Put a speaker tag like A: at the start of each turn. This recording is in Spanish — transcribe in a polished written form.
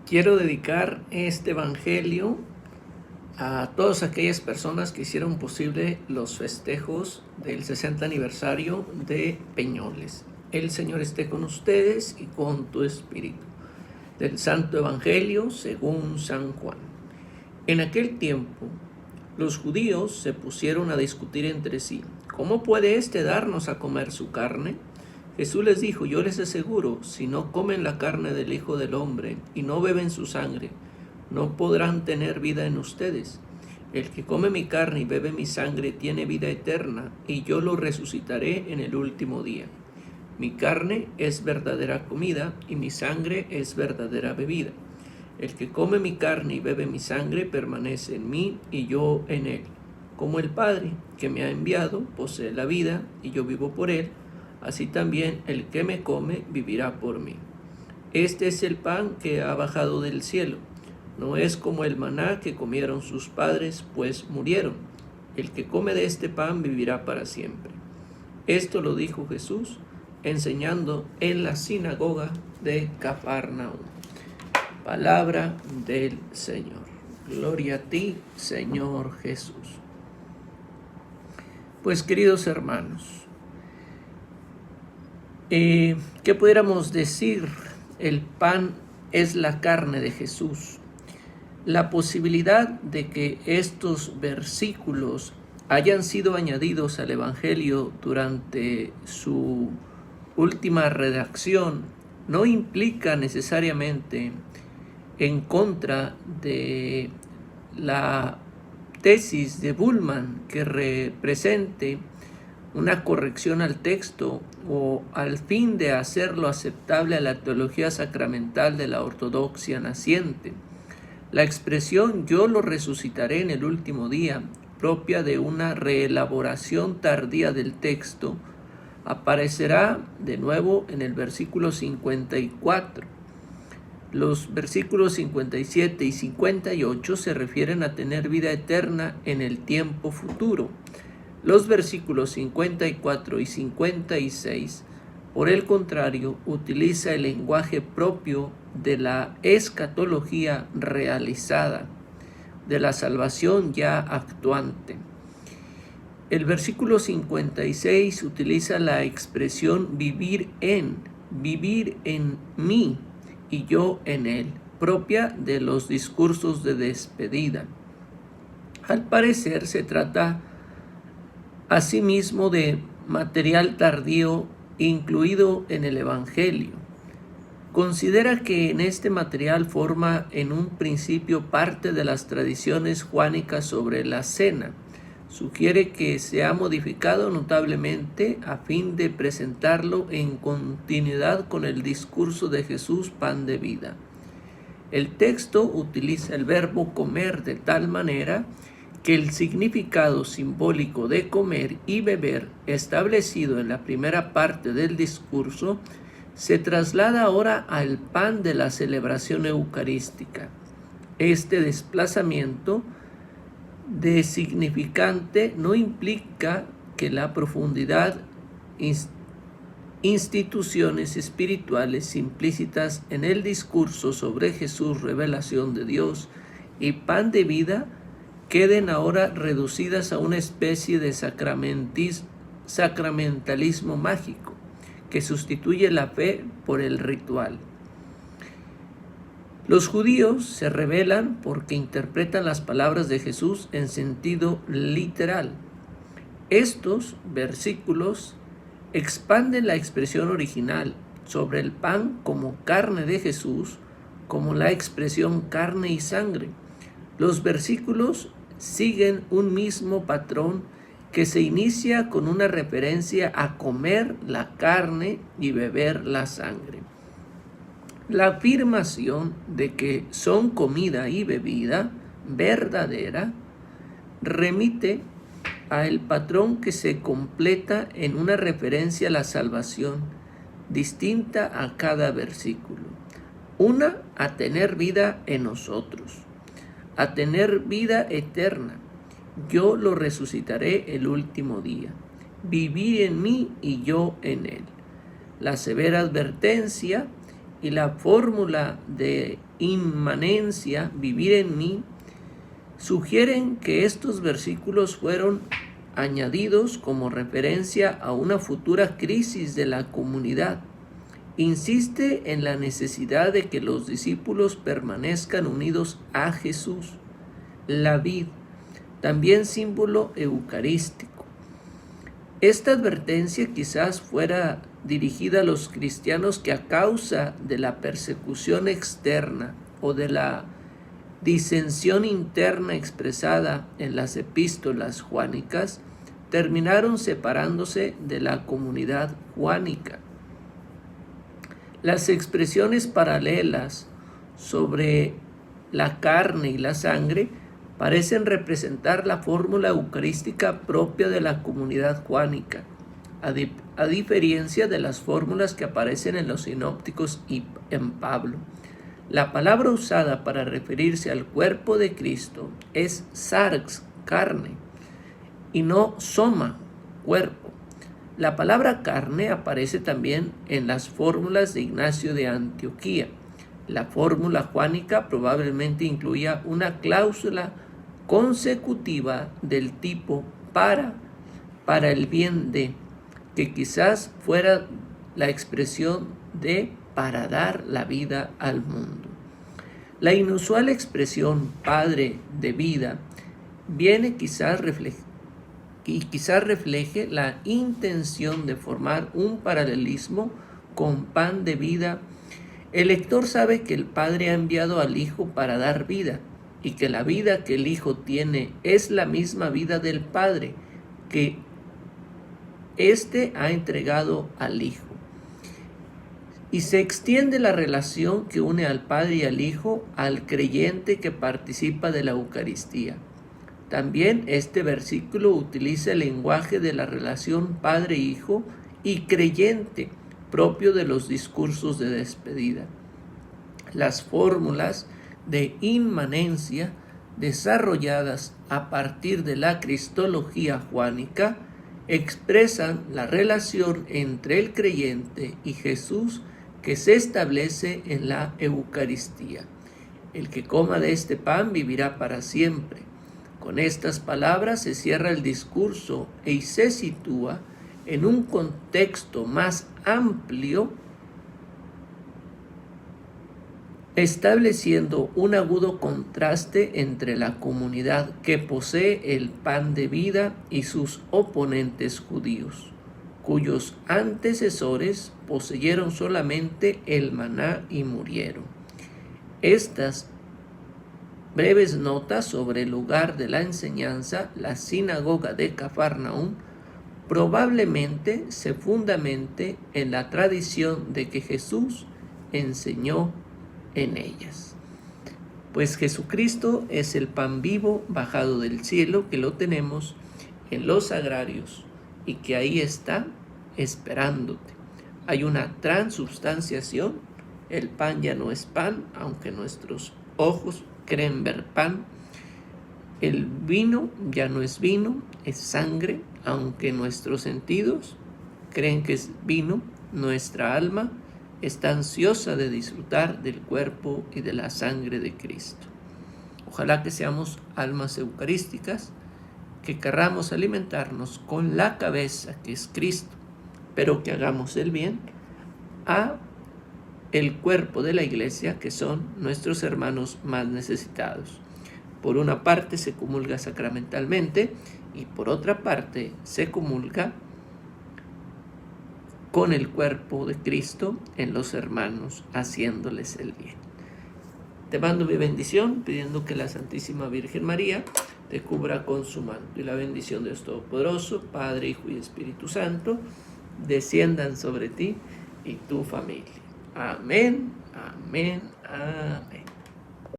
A: Quiero dedicar este evangelio a todas aquellas personas que hicieron posible los festejos del 60 aniversario de Peñoles. El Señor esté con ustedes y con tu espíritu. Del Santo Evangelio según San Juan. En aquel tiempo, los judíos se pusieron a discutir entre sí: ¿cómo puede éste darnos a comer su carne? Jesús les dijo: yo les aseguro, si no comen la carne del Hijo del Hombre y no beben su sangre, no podrán tener vida en ustedes. El que come mi carne y bebe mi sangre tiene vida eterna, y yo lo resucitaré en el último día. Mi carne es verdadera comida, y mi sangre es verdadera bebida. El que come mi carne y bebe mi sangre permanece en mí y yo en él. Como el Padre que me ha enviado posee la vida y yo vivo por él, así también el que me come vivirá por mí. Este es el pan que ha bajado del cielo. No es como el maná que comieron sus padres, pues murieron. El que come de este pan vivirá para siempre. Esto lo dijo Jesús, enseñando en la sinagoga de Cafarnaúm. Palabra del Señor. Gloria a ti, Señor Jesús. Pues, queridos hermanos, ¿qué pudiéramos decir? El pan es la carne de Jesús. La posibilidad de que estos versículos hayan sido añadidos al Evangelio durante su última redacción no implica necesariamente en contra de la tesis de Bullmann que represente una corrección al texto o al fin de hacerlo aceptable a la teología sacramental de la ortodoxia naciente. La expresión «yo lo resucitaré en el último día», propia de una reelaboración tardía del texto, aparecerá de nuevo en el versículo 54. Los versículos 57 y 58 se refieren a tener vida eterna en el tiempo futuro. Los versículos 54 y 56, por el contrario, utiliza el lenguaje propio de la escatología realizada, de la salvación ya actuante. El versículo 56 utiliza la expresión vivir en mí y yo en él, propia de los discursos de despedida. Al parecer se trata asimismo de material tardío incluido en el Evangelio. Considera que en este material forma en un principio parte de las tradiciones juánicas sobre la cena. Sugiere que se ha modificado notablemente a fin de presentarlo en continuidad con el discurso de Jesús, pan de vida. El texto utiliza el verbo comer de tal manera que el significado simbólico de comer y beber, establecido en la primera parte del discurso, se traslada ahora al pan de la celebración eucarística. Este desplazamiento de significante no implica que la profundidad instituciones espirituales implícitas en el discurso sobre Jesús, revelación de Dios y pan de vida, queden ahora reducidas a una especie de sacramentalismo mágico que sustituye la fe por el ritual. Los judíos se rebelan porque interpretan las palabras de Jesús en sentido literal. Estos versículos expanden la expresión original sobre el pan como carne de Jesús, como la expresión carne y sangre. Los versículos siguen un mismo patrón que se inicia con una referencia a comer la carne y beber la sangre. La afirmación de que son comida y bebida verdadera remite al patrón que se completa en una referencia a la salvación distinta a cada versículo. Una, a tener vida en nosotros, a tener vida eterna. Yo lo resucitaré el último día. Vivir en mí y yo en él. La severa advertencia y la fórmula de inmanencia, vivir en mí, sugieren que estos versículos fueron añadidos como referencia a una futura crisis de la comunidad. Insiste en la necesidad de que los discípulos permanezcan unidos a Jesús, la vid, también símbolo eucarístico. Esta advertencia quizás fuera dirigida a los cristianos que a causa de la persecución externa o de la disensión interna expresada en las epístolas juánicas, terminaron separándose de la comunidad juánica. Las expresiones paralelas sobre la carne y la sangre parecen representar la fórmula eucarística propia de la comunidad juánica, a diferencia de las fórmulas que aparecen en los sinópticos y en Pablo. La palabra usada para referirse al cuerpo de Cristo es sarx, carne, y no soma, cuerpo. La palabra carne aparece también en las fórmulas de Ignacio de Antioquía. La fórmula juánica probablemente incluía una cláusula consecutiva del tipo para el bien de, que quizás fuera la expresión de para dar la vida al mundo. La inusual expresión Padre de vida viene quizás refleje la intención de formar un paralelismo con pan de vida. El lector sabe que el Padre ha enviado al Hijo para dar vida y que la vida que el Hijo tiene es la misma vida del Padre que éste ha entregado al Hijo. Y se extiende la relación que une al Padre y al Hijo al creyente que participa de la Eucaristía. También este versículo utiliza el lenguaje de la relación Padre-Hijo y creyente propio de los discursos de despedida. Las fórmulas de inmanencia desarrolladas a partir de la cristología juánica expresan la relación entre el creyente y Jesús que se establece en la Eucaristía. El que coma de este pan vivirá para siempre. Con estas palabras se cierra el discurso y se sitúa en un contexto más amplio, estableciendo un agudo contraste entre la comunidad que posee el pan de vida y sus oponentes judíos, cuyos antecesores poseyeron solamente el maná y murieron. Estas breves notas sobre el lugar de la enseñanza, la sinagoga de Cafarnaúm, probablemente se fundamente en la tradición de que Jesús enseñó en ellas. Pues Jesucristo es el pan vivo bajado del cielo, que lo tenemos en los sagrarios y que ahí está esperándote. Hay una transubstanciación, el pan ya no es pan, aunque nuestros ojos creen ver pan. El vino ya no es vino, es sangre, aunque nuestros sentidos creen que es vino. Nuestra alma está ansiosa de disfrutar del cuerpo y de la sangre de Cristo. Ojalá que seamos almas eucarísticas, que querramos alimentarnos con la cabeza que es Cristo, pero que hagamos el bien a el cuerpo de la iglesia, que son nuestros hermanos más necesitados. Por una parte se comulga sacramentalmente y por otra parte se comulga con el cuerpo de Cristo en los hermanos, haciéndoles el bien. Te mando mi bendición, pidiendo que la Santísima Virgen María te cubra con su manto, y la bendición de Dios Todopoderoso, Padre, Hijo y Espíritu Santo, desciendan sobre ti y tu familia. Amén, amén, amén.